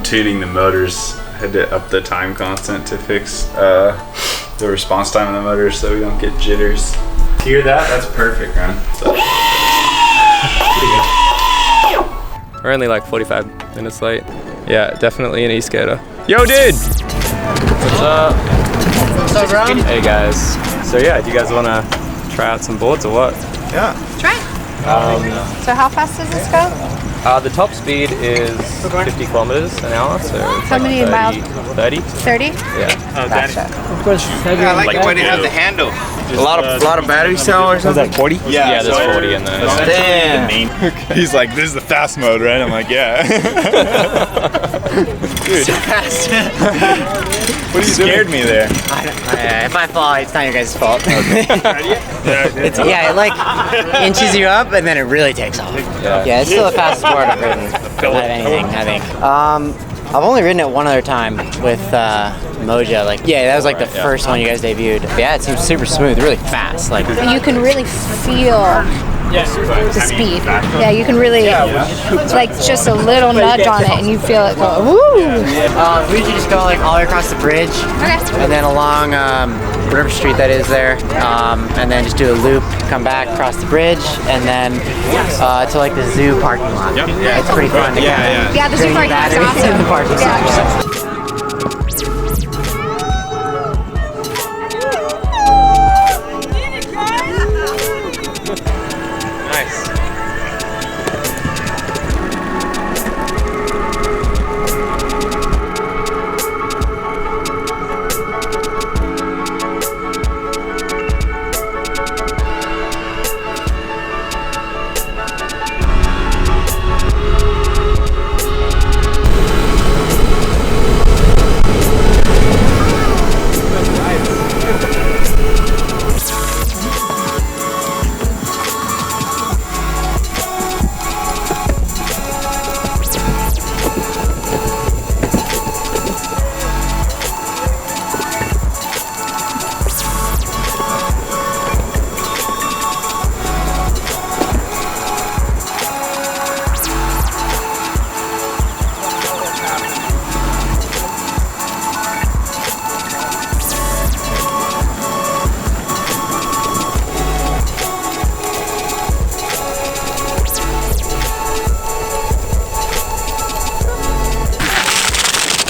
tuning the motors. Had to up the time constant to fix the response time of the motors so we don't get jitters. Hear that? That's perfect, man. So. We're only like 45 minutes late. Yeah, definitely an e-skater. Yo, dude! What's up? What's up, bro? Hey, guys. So yeah, do you guys want to try out some boards or what? Yeah. Try. So how fast does this go? The top speed is 50 kilometers an hour, so it's How many miles? 30? 30? Yeah. Gotcha. Of course. I like the way they have the handle. A lot of battery cell or something. Was that 40? Yeah, there's 40 in there. Damn. He's like, this is the fast mode, right? I'm like, yeah. Dude. So fast. You scared me there. If I fall, it's not your guys' fault. It's, yeah, it like inches you up and then it really takes off. Yeah, it's still the fastest board I've ridden out of anything, I think. I've only ridden it one other time with Moja. Like, yeah, that was like the first one you guys debuted. Yeah, it seems super smooth, really fast. Like, You can really feel the speed. Yeah, you can really, like just a little nudge on it and you feel it go, woo! we usually just go like all the way across the bridge, and then along whatever street that is there, and then just do a loop, come back across the bridge, and then to like the zoo parking lot. It's pretty fun to Yeah, the zoo parking lot's awesome. The parking lot.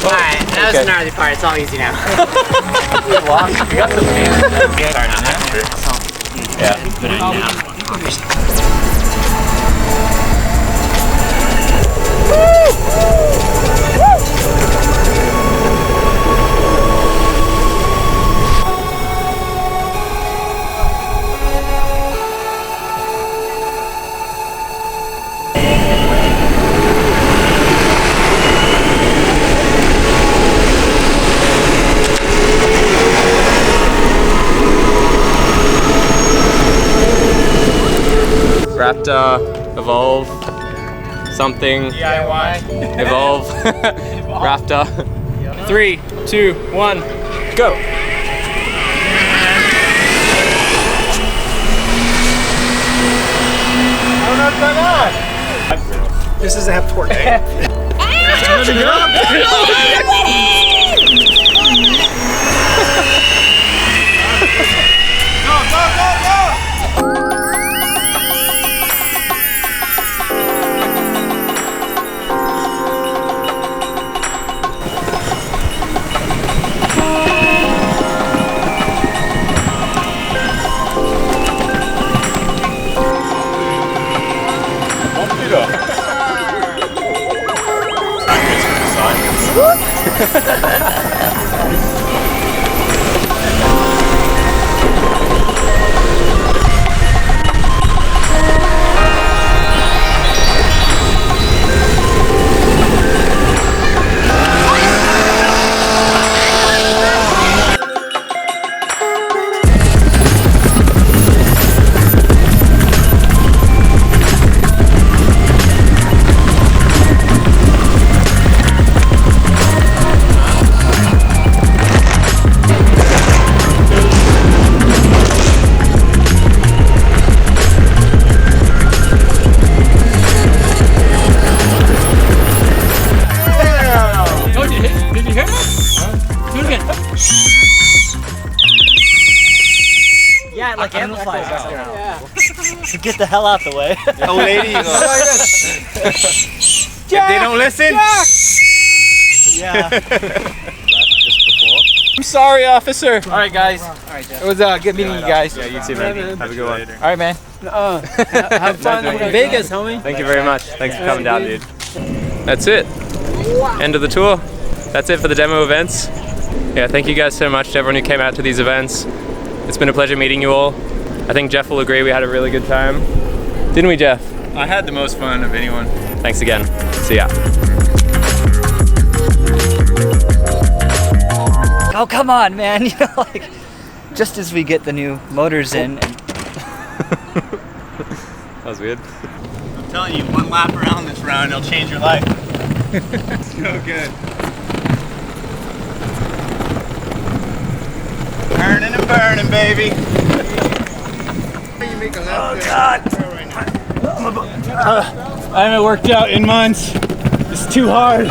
Alright, that was the gnarly part. It's all easy now. We got the Raptor, Evolve, something, DIY, Evolve, Raptor. 3, 2, 1, go! This doesn't have torque. Yeah, it like amplifies us. So get the hell out the way. Oh, lady. If they don't listen. Yeah. I'm sorry, officer. All right, guys. It was good meeting you guys. Yeah, you too, man. Have a good one. All right, man. Have fun in Vegas, homie. Thank you very much. Thanks for coming down, dude. That's it. End of the tour. That's it for the demo events. Yeah, thank you guys so much to everyone who came out to these events. It's been a pleasure meeting you all. I think Jeff will agree we had a really good time. Didn't we, Jeff? I had the most fun of anyone. Thanks again. See ya. Oh, come on, man. You know, like, just as we get the new motors in. That was weird. I'm telling you, one lap around this round, it'll change your life. So good. Turning and burning, baby. Oh, God. I haven't worked out in months. It's too hard.